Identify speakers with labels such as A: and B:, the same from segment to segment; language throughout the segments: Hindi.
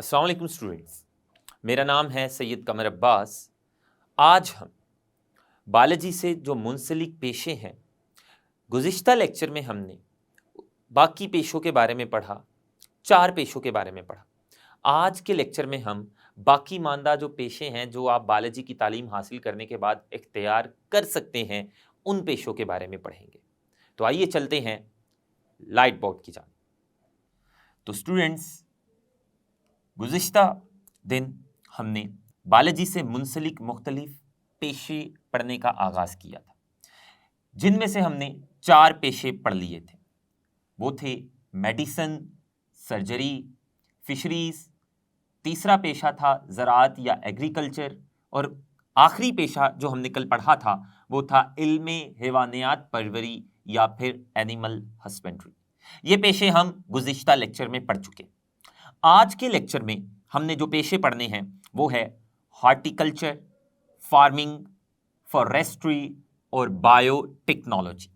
A: अस्सलाम वालेकुम स्टूडेंट्स, मेरा नाम है सैयद कमर अब्बास। आज हम बायोलॉजी से जो मुंसलिक पेशे हैं, गुज़िश्ता लेक्चर में हमने बाकी पेशों के बारे में पढ़ा, 4 पेशों के बारे में पढ़ा। आज के लेक्चर में हम बाकी मानदा जो पेशे हैं जो आप बायोलॉजी की तालीम हासिल करने के बाद इख्तियार कर सकते हैं, उन पेशों के बारे में पढ़ेंगे। तो आइए चलते हैं लाइट बोर्ड की जानिब। तो स्टूडेंट्स, गुज़िश्ता दिन हमने बायोलॉजी से मुंसलिक मुख्तलिफ पेशे पढ़ने का आगाज़ किया था, जिनमें से हमने 4 पेशे पढ़ लिए थे। वो थे मेडिसन, सर्जरी, फिशरीज़, तीसरा पेशा था ज़राअत या एग्रीकल्चर, और आखिरी पेशा जो हमने कल पढ़ा था वो था इल्मे हैवानियात परवरी या फिर एनिमल हस्बेंड्री। ये पेशे हम गुज़िश्ता लेक्चर में पढ़ चुके। आज के लेक्चर में हमने जो पेशे पढ़ने हैं वो है हॉर्टिकल्चर, फार्मिंग, फॉरेस्ट्री और बायोटेक्नोलॉजी।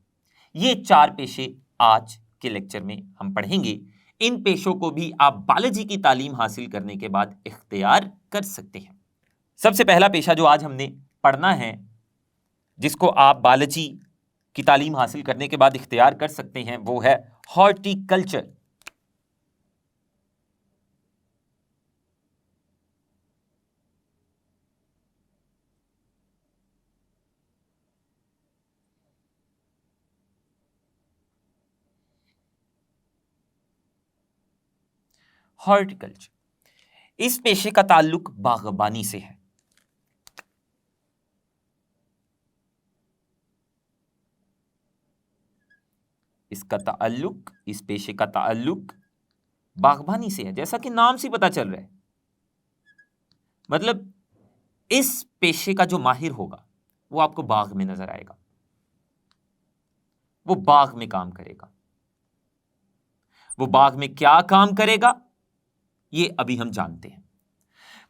A: ये 4 पेशे आज के लेक्चर में हम पढ़ेंगे। इन पेशों को भी आप बायोलॉजी की तालीम हासिल करने के बाद इख्तियार कर सकते हैं। सबसे पहला पेशा जो आज हमने पढ़ना है, जिसको आप बायोलॉजी की तालीम हासिल करने के बाद इख्तियार कर सकते हैं, वो है हॉर्टिकल्चर। हॉर्टिकल्चर, इस पेशे का ताल्लुक बागबानी से है। इस पेशे का ताल्लुक बागबानी से है, जैसा कि नाम से पता चल रहा है। मतलब इस पेशे का जो माहिर होगा वो आपको बाग में नजर आएगा, वो बाग में काम करेगा। वो बाग में क्या काम करेगा ये अभी हम जानते हैं।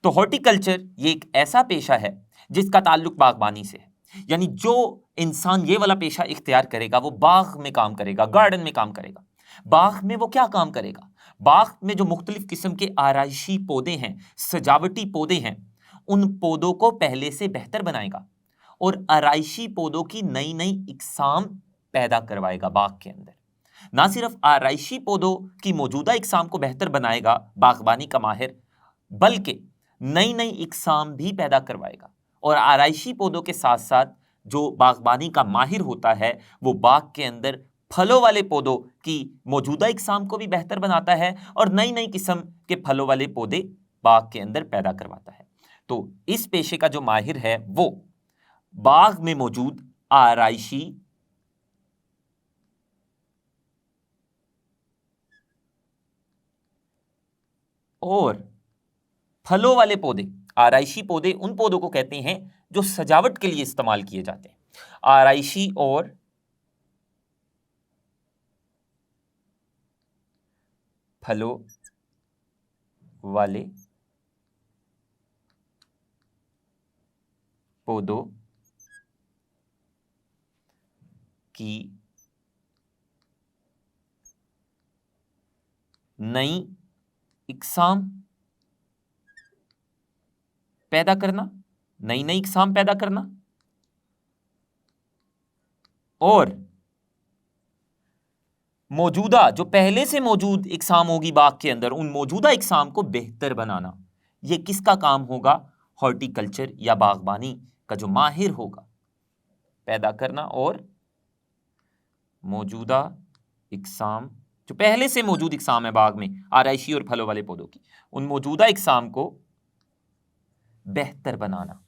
A: तो हॉर्टिकल्चर ये एक ऐसा पेशा है जिसका ताल्लुक बागबानी से है। यानी जो इंसान ये वाला पेशा इख्तियार करेगा वो बाग में काम करेगा, गार्डन में काम करेगा। बाग में वो क्या काम करेगा? बाग में जो मुख्तलिफ किस्म के आराइशी पौधे हैं, सजावटी पौधे हैं, उन पौधों को पहले से बेहतर बनाएगा और आराइशी पौधों की नई नई इकसाम पैदा करवाएगा बाग के अंदर। ना सिर्फ आराइशी पौधों की मौजूदा इकसाम को बेहतर बनाएगा बागबानी का माहिर, बल्कि नई नई इकसाम भी पैदा करवाएगा। और आराइशी पौधों के साथ साथ जो बागबानी का माहिर होता है वो बाग के अंदर फलों वाले पौधों की मौजूदा इकसाम को भी बेहतर बनाता है और नई नई किस्म के फलों वाले पौधे बाग के अंदर पैदा करवाता है। तो इस पेशे का जो माहिर है वो बाग में मौजूद आराइशी और फलों वाले पौधे, आराइशी पौधे उन पौधों को कहते हैं जो सजावट के लिए इस्तेमाल किए जाते हैं। आराइशी और फलों वाले पौधों की नई इकसाम पैदा करना, नई नई इकसाम पैदा करना और मौजूदा जो पहले से मौजूद इकसाम होगी बाग के अंदर, उन मौजूदा इकसाम को बेहतर बनाना। यह किसका काम होगा? हॉर्टिकल्चर या बागबानी का जो माहिर होगा। पैदा करना और मौजूदा इकसाम, जो पहले से मौजूद इकसाम है बाग में आराइशी और फलों वाले पौधों की, उन मौजूदा इकसाम को बेहतर बनाना।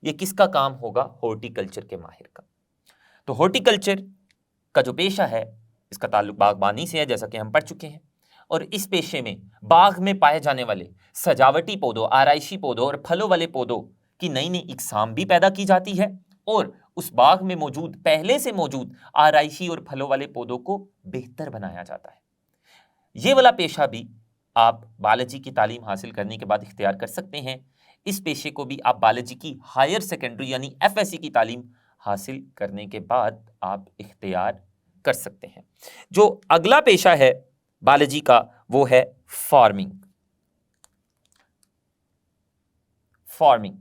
A: यह किसका काम होगा? हॉर्टिकल्चर के माहिर का। तो हॉर्टिकल्चर का जो पेशा है इसका ताल्लुक बागबानी से है, जैसा कि हम पढ़ चुके हैं। और इस पेशे में बाग में पाए जाने वाले सजावटी पौधों, आराइशी पौधों और फलों वाले पौधों की नई नई इकसाम भी पैदा की जाती है और उस बाग में मौजूद पहले से मौजूद आराइशी और फलों वाले पौधों को बेहतर बनाया जाता है। ये वाला पेशा भी आप बायोलॉजी की तालीम हासिल करने के बाद इख्तियार कर सकते हैं। इस पेशे को भी आप बायोलॉजी की हायर सेकेंडरी यानी एफएससी की तालीम हासिल करने के बाद आप इख्तियार कर सकते हैं। जो अगला पेशा है बायोलॉजी का वो है फार्मिंग। फार्मिंग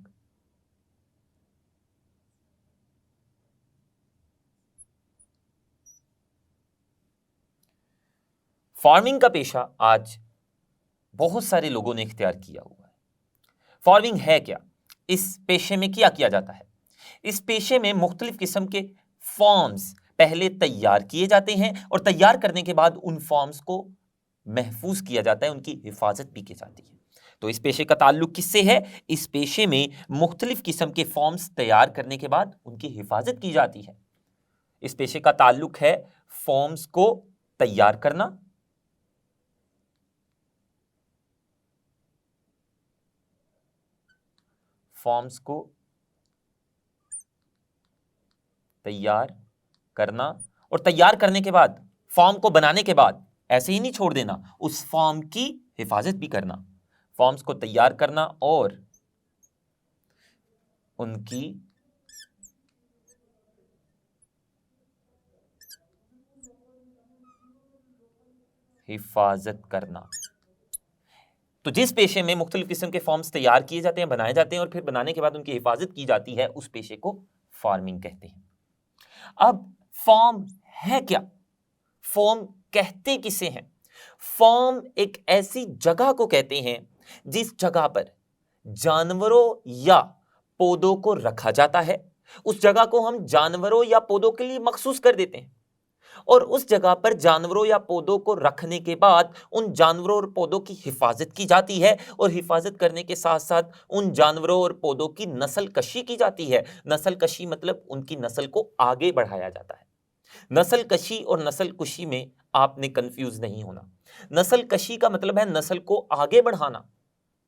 A: फार्मिंग का पेशा आज बहुत सारे लोगों ने इख्तियार किया हुआ है। फार्मिंग है क्या? इस पेशे में क्या किया जाता है? इस पेशे में मुख्तलिफ किस्म के फॉर्म्स पहले तैयार किए जाते हैं और तैयार करने के बाद उन फॉर्म्स को महफूज किया जाता है, उनकी हिफाजत भी की जाती है। तो इस पेशे का ताल्लुक किससे है? इस पेशे में मुख्तलिफ किस्म के फॉर्म्स तैयार करने के बाद उनकी हिफाजत की जाती है। इस पेशे का ताल्लुक है फॉर्म्स को तैयार करना, फॉर्म्स को तैयार करना और तैयार करने के बाद फॉर्म को बनाने के बाद ऐसे ही नहीं छोड़ देना, उस फॉर्म की हिफाजत भी करना। फॉर्म्स को तैयार करना और उनकी हिफाजत करना। तो जिस पेशे में मुख्तलिफ किस्म के फॉर्म्स तैयार किए जाते हैं, बनाए जाते हैं और फिर बनाने के बाद उनकी हिफाजत की जाती है, उस पेशे को फार्मिंग कहते हैं। अब फॉर्म है क्या? फॉर्म कहते किसे हैं? फॉर्म एक ऐसी जगह को कहते हैं जिस जगह पर जानवरों या पौधों को रखा जाता है। उस जगह को हम जानवरों या पौधों के लिए मखसूस कर देते हैं और उस जगह पर जानवरों या पौधों को रखने के बाद उन जानवरों और पौधों की हिफाजत की जाती है और हिफाजत करने के साथ साथ उन जानवरों और पौधों की नस्ल कशी की जाती है। नस्ल कशी मतलब उनकी नस्ल को आगे बढ़ाया जाता है। नस्ल कशी और नस्ल कुशी में आपने कंफ्यूज नहीं होना। नस्ल कशी का मतलब है नस्ल को आगे बढ़ाना,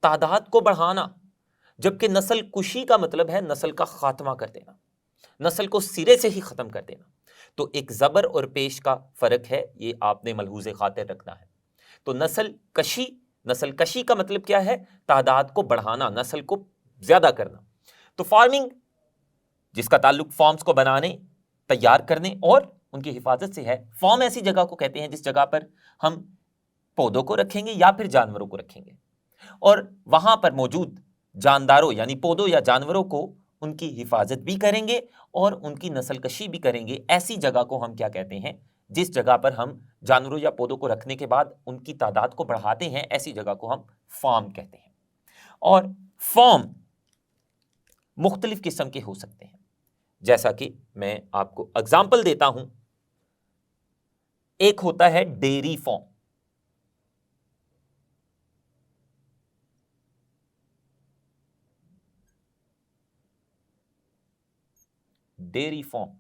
A: तादाद को बढ़ाना, जबकि नस्ल कुशी का मतलब है नस्ल का खात्मा कर देना, नस्ल को सिरे से ही खत्म कर देना। तो एक जबर और पेश का फर्क है, ये आपने मलहूज़े खातिर रखना है। तो नस्ल कशी का मतलब क्या है? तादाद को बढ़ाना, नस्ल को ज्यादा करना। तो फार्मिंग जिसका ताल्लुक फॉर्म्स को बनाने, तैयार करने और उनकी हिफाजत से है। फॉर्म ऐसी जगह को कहते हैं जिस जगह पर हम पौधों को रखेंगे या फिर जानवरों को रखेंगे और वहां पर मौजूद जानदारों यानी पौधों या जानवरों को उनकी हिफाजत भी करेंगे और उनकी नस्ल कशी भी करेंगे। ऐसी जगह को हम क्या कहते हैं? जिस जगह पर हम जानवरों या पौधों को रखने के बाद उनकी तादाद को बढ़ाते हैं, ऐसी जगह को हम फार्म कहते हैं। और फार्म मुख्तलिफ किस्म के हो सकते हैं, जैसा कि मैं आपको एग्जाम्पल देता हूं। एक होता है डेयरी फार्म। Dairy farm.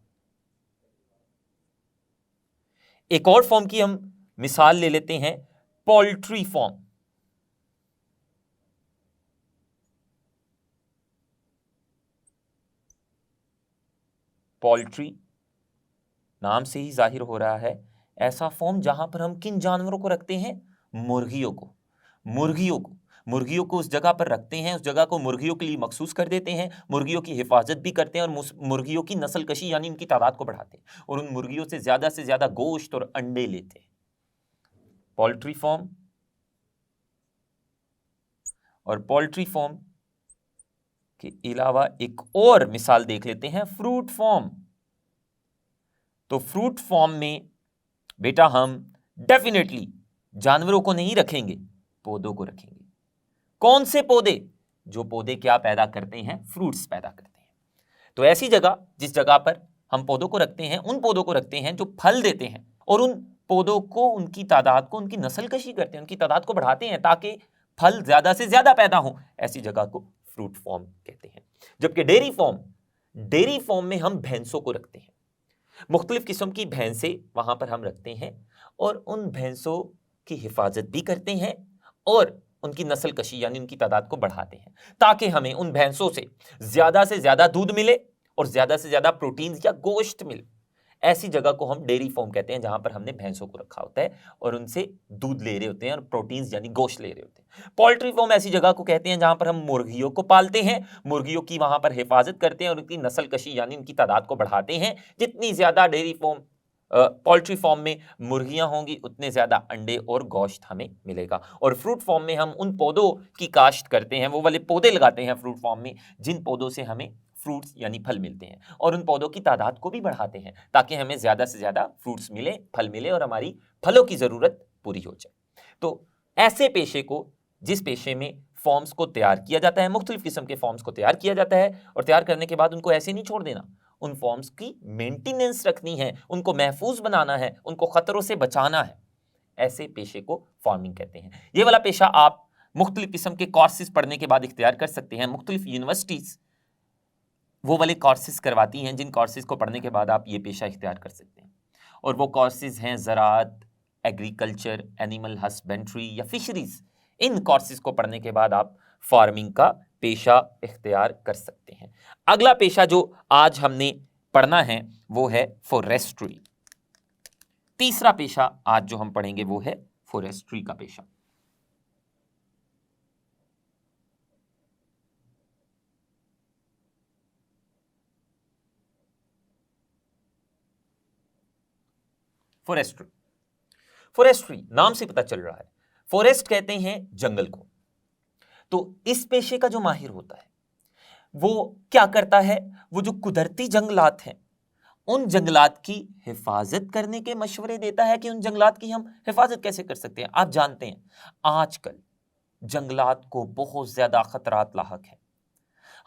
A: एक और फॉर्म की हम मिसाल ले लेते हैं, पोल्ट्री फार्म। पोल्ट्री नाम से ही जाहिर हो रहा है ऐसा फॉर्म जहां पर हम किन जानवरों को रखते हैं? मुर्गियों को उस जगह पर रखते हैं, उस जगह को मुर्गियों के लिए मखसूस कर देते हैं, मुर्गियों की हिफाजत भी करते हैं और मुर्गियों की नस्ल कशी यानी उनकी तादाद को बढ़ाते हैं और उन मुर्गियों से ज्यादा गोश्त और अंडे लेते हैं। Poultry farm. और पोल्ट्री फार्म के अलावा एक और मिसाल देख लेते हैं, फ्रूट फार्म। तो फ्रूट फार्म में बेटा हम डेफिनेटली जानवरों को नहीं रखेंगे, पौधों को रखेंगे। कौन से पौधे? जो पौधे क्या पैदा करते हैं? फ्रूट्स पैदा करते हैं। तो ऐसी जगह जिस जगह पर हम पौधों को रखते हैं, उन पौधों को रखते हैं जो फल देते हैं और उन पौधों को, उनकी तादाद को, उनकी नस्ल कशी करते हैं, उनकी तादाद को बढ़ाते हैं ताकि फल ज्यादा से ज्यादा पैदा हो। ऐसी जगह को फ्रूट फार्म कहते हैं। जबकि डेयरी फार्म में हम भैंसों को रखते हैं, मुख्तलिफ किस्म की भैंसें वहां पर हम रखते हैं और उन भैंसों की हिफाजत भी करते हैं और उनकी नस्ल कशी यानी उनकी तादाद को बढ़ाते हैं ताकि हमें उन भैंसों से ज्यादा दूध मिले और ज्यादा से ज्यादा प्रोटीन या गोश्त मिले। ऐसी जगह को हम डेयरी फार्म कहते हैं, जहां पर हमने भैंसों को रखा होता है और उनसे दूध ले रहे होते हैं और प्रोटीन्स यानी गोश्त ले रहे होते हैं। पोल्ट्री फार्म ऐसी जगह को कहते हैं जहां पर हम मुर्गियों को पालते हैं, मुर्गियों की वहां पर हिफाजत करते हैं और उनकी नस्ल कशी यानी उनकी तादाद को बढ़ाते हैं। जितनी ज्यादा डेयरी फार्म पोल्ट्री फार्म में मुर्गियां होंगी, उतने ज्यादा अंडे और गोश्त हमें मिलेगा। और फ्रूट फार्म में हम उन पौधों की काश्त करते हैं, वो वाले पौधे लगाते हैं फ्रूट फार्म में जिन पौधों से हमें फ्रूट्स यानी फल मिलते हैं, और उन पौधों की तादाद को भी बढ़ाते हैं ताकि हमें ज्यादा से ज्यादा फ्रूट्स मिले, फल मिले और हमारी फलों की जरूरत पूरी हो जाए। तो ऐसे पेशे को, जिस पेशे में फॉर्म्स को तैयार किया जाता है, मुख्तलिफ किस्म के फॉर्म्स को तैयार किया जाता है, और तैयार करने के बाद उनको ऐसे नहीं छोड़ देना, उन फॉर्म्स की मेंटेनेंस रखनी है, उनको महफूज बनाना है, उनको खतरों से बचाना है, ऐसे पेशे को फार्मिंग कहते हैं। ये वाला पेशा आप मुख्तलिफ किस्म के कोर्सेज पढ़ने के बाद इख्तियार कर सकते हैं। मुख्तलिफ यूनिवर्सिटीज वो वाले कोर्सेज करवाती हैं जिन कोर्सेज को पढ़ने के बाद आप ये पेशा इख्तियार कर सकते हैं, और वो कोर्सेज हैं ज़राअत, एग्रीकल्चर, एनिमल हस्बेंड्री या फिशरीज। इन कोर्सेज को पढ़ने के बाद आप फार्मिंग का पेशा इख्तियार कर सकते हैं। अगला पेशा जो आज हमने पढ़ना है वो है फॉरेस्ट्री। तीसरा पेशा आज जो हम पढ़ेंगे वो है फॉरेस्ट्री का पेशा। फॉरेस्ट्री, फॉरेस्ट्री नाम से पता चल रहा है, फॉरेस्ट कहते हैं जंगल को। तो इस पेशे का जो माहिर होता है वो क्या करता है, वो जो कुदरती जंगलात हैं उन जंगलात की हिफाजत करने के मशवरे देता है कि उन जंगलात की हम हिफाजत कैसे कर सकते हैं। आप जानते हैं आजकल जंगलात को बहुत ज्यादा खतरात लाहक है।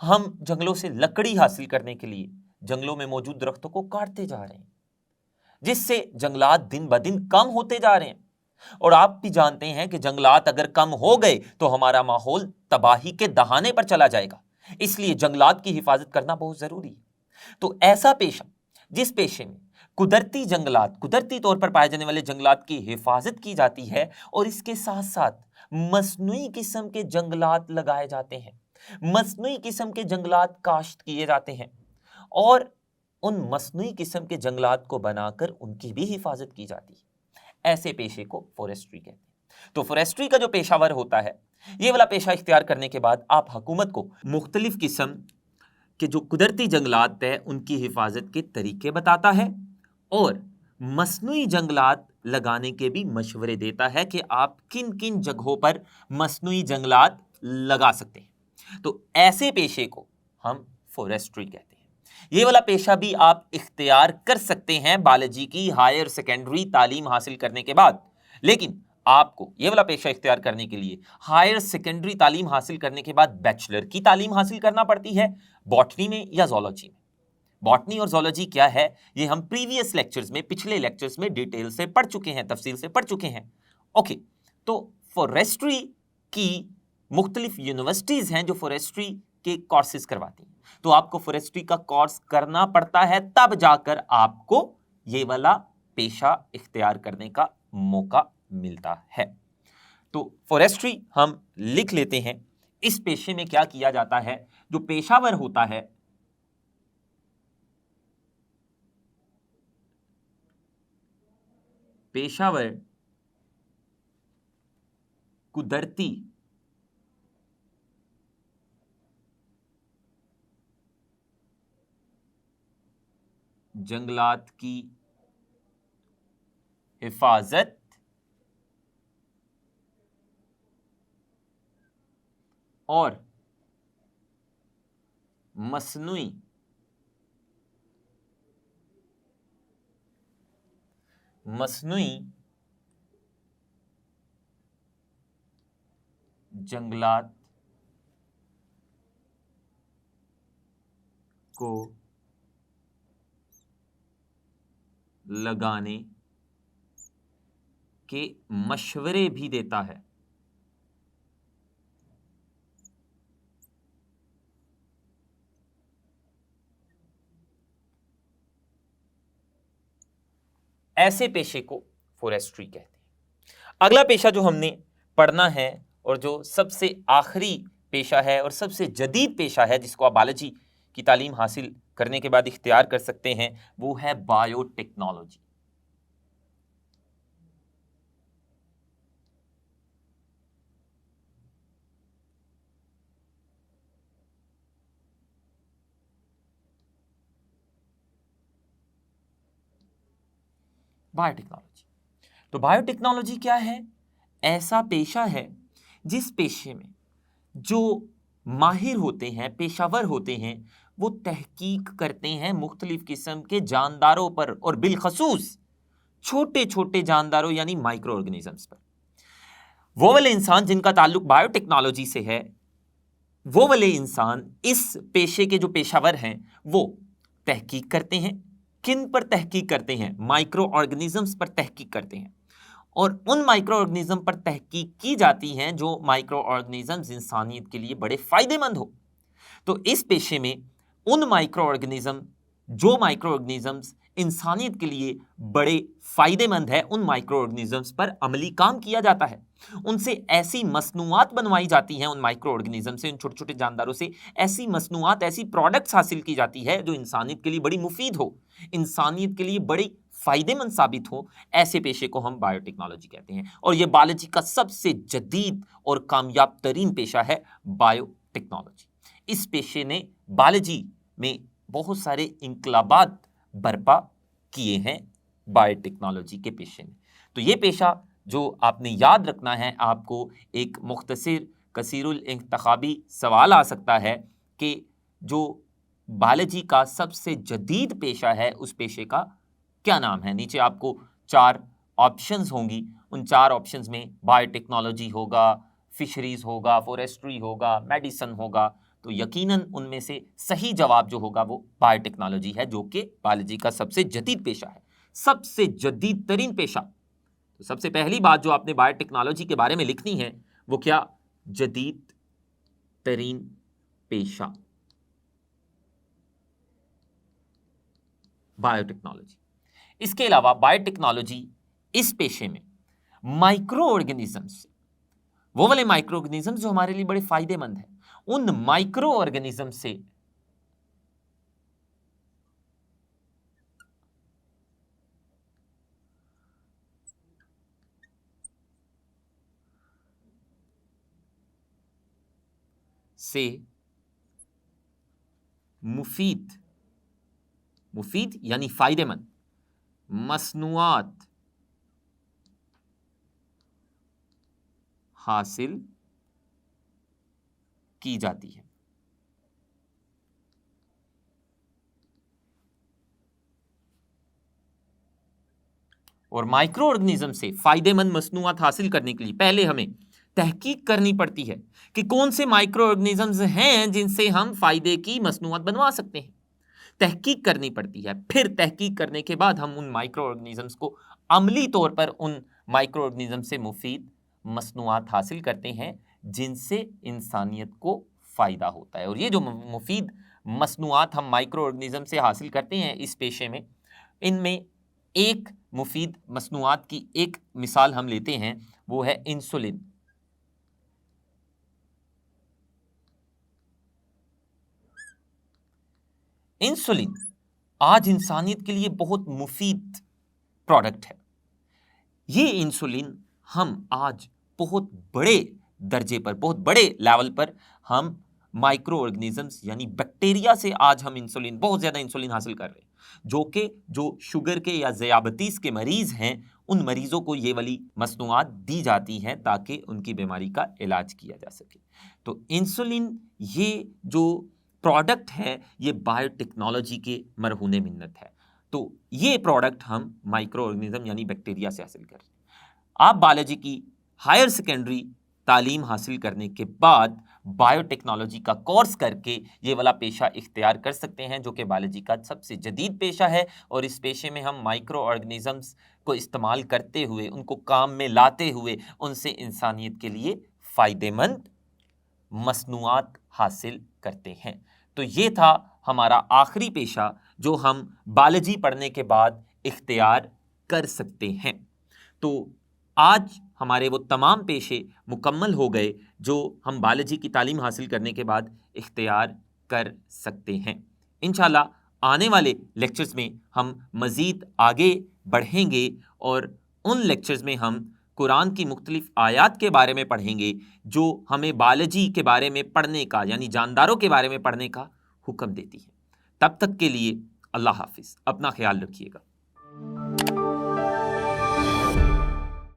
A: हम जंगलों से लकड़ी हासिल करने के लिए जंगलों में मौजूद दरख्तों को काटते जा रहे हैं, जिससे जंगलात दिन ब दिन कम होते जा रहे हैं। और आप भी जानते हैं कि जंगलात अगर कम हो गए तो हमारा माहौल तबाही के दहाने पर चला जाएगा, इसलिए जंगलात की हिफाजत करना बहुत जरूरी है। तो ऐसा पेशा जिस पेशे में कुदरती जंगलात, कुदरती तौर पर पाए जाने वाले जंगलात की हिफाजत की जाती है और इसके साथ साथ मस्नूई किस्म के जंगलात लगाए जाते हैं, मस्नूई किस्म के जंगलात काश्त किए जाते हैं, और उन मस्नूई किस्म के जंगलात को बनाकर उनकी भी हिफाजत की जाती है, ऐसे पेशे को फॉरेस्ट्री कहते हैं। तो फॉरेस्ट्री का जो पेशावर होता है, ये वाला पेशा इख्तियार करने के बाद आप हुकूमत को मुख्तलिफ किस्म के जो कुदरती जंगलात है उनकी हिफाजत के तरीके बताता है और मस्नूई जंगलात लगाने के भी मशवरे देता है कि आप किन किन जगहों पर मस्नूई जंगलात लगा सकते हैं। तो ऐसे पेशे को हम फॉरेस्ट्री कहते हैं। ये वाला पेशा भी आप इख्तियार कर सकते हैं बायोलॉजी की हायर सेकेंडरी तालीम हासिल करने के बाद, लेकिन आपको ये वाला पेशा इख्तियार करने के लिए हायर सेकेंडरी तालीम हासिल करने के बाद बैचलर की तालीम हासिल करना पड़ती है, बॉटनी में या ज़ूलॉजी में। बॉटनी और ज़ूलॉजी क्या है ये हम प्रीवियस लेक्चर्स में, पिछले लेक्चर्स में डिटेल से पढ़ चुके हैं, तफसील से पढ़ चुके हैं। ओके, तो फॉरेस्ट्री की मुख्तलिफ यूनिवर्सिटीज़ हैं जो फॉरेस्ट्री के कोर्सेज करवाती हैं। तो आपको फॉरेस्ट्री का कोर्स करना पड़ता है, तब जाकर आपको ये वाला पेशा इख्तियार करने का मौका मिलता है। तो फॉरेस्ट्री हम लिख लेते हैं। इस पेशे में क्या किया जाता है, जो पेशावर होता है पेशावर कुदरती जंगलात की हिफाजत और मस्नूई जंगलात को लगाने के मशवरे भी देता है। ऐसे पेशे को फॉरेस्ट्री कहते हैं। अगला पेशा जो हमने पढ़ना है और जो सबसे आखिरी पेशा है और सबसे जदीद पेशा है, जिसको आप बायोलॉजी की तालीम हासिल करने के बाद इख्तियार कर सकते हैं, वो है बायोटेक्नोलॉजी। बायोटेक्नोलॉजी, तो बायोटेक्नोलॉजी क्या है? ऐसा पेशा है जिस पेशे में जो माहिर होते हैं, पेशावर होते हैं, वो तहकीक करते हैं मुख्तलिफ किस्म के जानदारों पर, और बिलखसूस छोटे छोटे जानदारों यानी माइक्रो ऑर्गेनिजम्स पर। वो वाले इंसान जिनका ताल्लुक बायोटेक्नोलॉजी से है, वो वाले इंसान, इस पेशे के जो पेशावर हैं, वो तहकीक करते हैं। किन पर तहकीक करते हैं? माइक्रो ऑर्गेनिजम्स पर तहकीक करते हैं, और उन माइक्रो ऑर्गेनिज्म पर तहकीक की जाती हैं जो माइक्रो ऑर्गेनिजम्स इंसानियत के लिए बड़े फायदेमंद हो। तो इस पेशे में उन माइक्रो ऑर्गेनिज्म, जो माइक्रो ऑर्गेनिजम्स इंसानियत के लिए बड़े फायदेमंद है, उन माइक्रो ऑर्गेनिजम्स पर अमली काम किया जाता है। उनसे ऐसी मसनूआत बनवाई जाती हैं, उन माइक्रो ऑर्गेनिज्म से, उन छोटे छोटे जानदारों से ऐसी मसनूआत, ऐसी प्रोडक्ट्स हासिल की जाती है जो इंसानियत के लिए बड़ी मुफीद हो, इंसानियत के लिए बड़ी फायदेमंद साबित हो। ऐसे पेशे को हम बायोटेक्नोलॉजी कहते हैं, और यह बायोलॉजी का सबसे जदीद और कामयाब तरीन पेशा है बायोटेक्नोलॉजी। इस पेशे ने बायोलॉजी में बहुत सारे इंकलाबात बर्पा किए हैं बायोटेक्नोलॉजी के पेशे ने। तो ये पेशा जो आपने याद रखना है, आपको एक मुख्तसर कसीरुल इंतखाबी सवाल आ सकता है कि जो बायोलॉजी का सबसे जदीद पेशा है, उस पेशे का क्या नाम है? नीचे आपको 4 ऑप्शंस होंगी, उन 4 ऑप्शंस में बायोटेक्नोलॉजी होगा, फिशरीज होगा, फॉरेस्ट्री होगा, मेडिसिन होगा। तो यकीनन उनमें से सही जवाब जो होगा वो बायोटेक्नोलॉजी है, जो कि बायोलॉजी का सबसे जदीद पेशा है, सबसे जदीद तरीन पेशा। तो सबसे पहली बात जो आपने बायोटेक्नोलॉजी के बारे में लिखनी है वो क्या? जदीद तरीन पेशा, बायोटेक्नोलॉजी। इसके अलावा बायोटेक्नोलॉजी इस पेशे में माइक्रो ऑर्गेनिजम्स, वो वाले माइक्रो ऑर्गेनिजम्स जो हमारे लिए बड़े फायदेमंद हैं, उन माइक्रो ऑर्गेनिज्म से मुफीद, मुफीद यानी फायदेमंद मसनूआत हासिल की जाती है। और माइक्रो ऑर्गेनिज्म से फायदेमंद मसनूआत हासिल करने के लिए पहले हमें तहकीक करनी पड़ती है कि कौन से माइक्रो ऑर्गेनिजम्स हैं जिनसे हम फायदे की मसनूआत बनवा सकते हैं। तहकीक करनी पड़ती है, फिर तहकीक करने के बाद हम उन माइक्रो ऑर्गेनिजम्स को अमली तौर पर उन माइक्रो ऑर्गेनिज्म से मुफीद मसनूआत हासिल करते हैं जिनसे इंसानियत को फ़ायदा होता है। और ये जो मुफीद मसनूआत हम माइक्रो ऑर्गेनिज्म से हासिल करते हैं इस पेशे में, इनमें एक मुफीद मसनूआत की एक मिसाल हम लेते हैं, वो है इंसुलिन। इंसुलिन आज इंसानियत के लिए बहुत मुफीद प्रोडक्ट है। ये इंसुलिन हम आज बहुत बड़े दर्जे पर, बहुत बड़े लेवल पर हम माइक्रो ऑर्गेनिजम्स यानी बैक्टीरिया से आज हम इंसुलिन, बहुत ज़्यादा इंसुलिन हासिल कर रहे हैं, जो शुगर के या ज़ियाबतीस के मरीज़ हैं, उन मरीज़ों को ये वाली मसनूआत दी जाती हैं ताकि उनकी बीमारी का इलाज किया जा सके। तो इंसुलिन ये जो प्रोडक्ट है, ये बायोटेक्नोलॉजी के मरहूने मिन्नत है। तो ये प्रोडक्ट हम माइक्रो ऑर्गेनिज्म यानी बैक्टीरिया से हासिल कर रहे हैं। आप बायोलॉजी की हायर सेकेंडरी तालीम हासिल करने के बाद बायोटेक्नोलॉजी का कोर्स करके ये वाला पेशा इख्तियार कर सकते हैं, जो कि बायोलॉजी का सबसे जदीद पेशा है। और इस पेशे में हम माइक्रो ऑर्गेनिजम्स को इस्तेमाल करते हुए, उनको काम में लाते हुए, उनसे इंसानियत के लिए फ़ायदेमंद मसनूआत हासिल करते हैं। तो ये था हमारा आखिरी पेशा जो हम बायोलॉजी पढ़ने के बाद इख्तियार कर सकते हैं। तो आज हमारे वो तमाम पेशे मुकम्मल हो गए जो हम बायोलॉजी की तालीम हासिल करने के बाद इख्तियार कर सकते हैं। इंशाल्लाह आने वाले लेक्चर्स में हम मज़ीद आगे बढ़ेंगे और उन लेक्चर्स में हम कुरान की मुख्तलिफ आयात के बारे में पढ़ेंगे जो हमें बायोलॉजी के बारे में पढ़ने का, यानी जानदारों के बारे में पढ़ने का हुक्म देती है। तब तक के लिए अल्लाह हाफिज़, अपना ख्याल रखिएगा।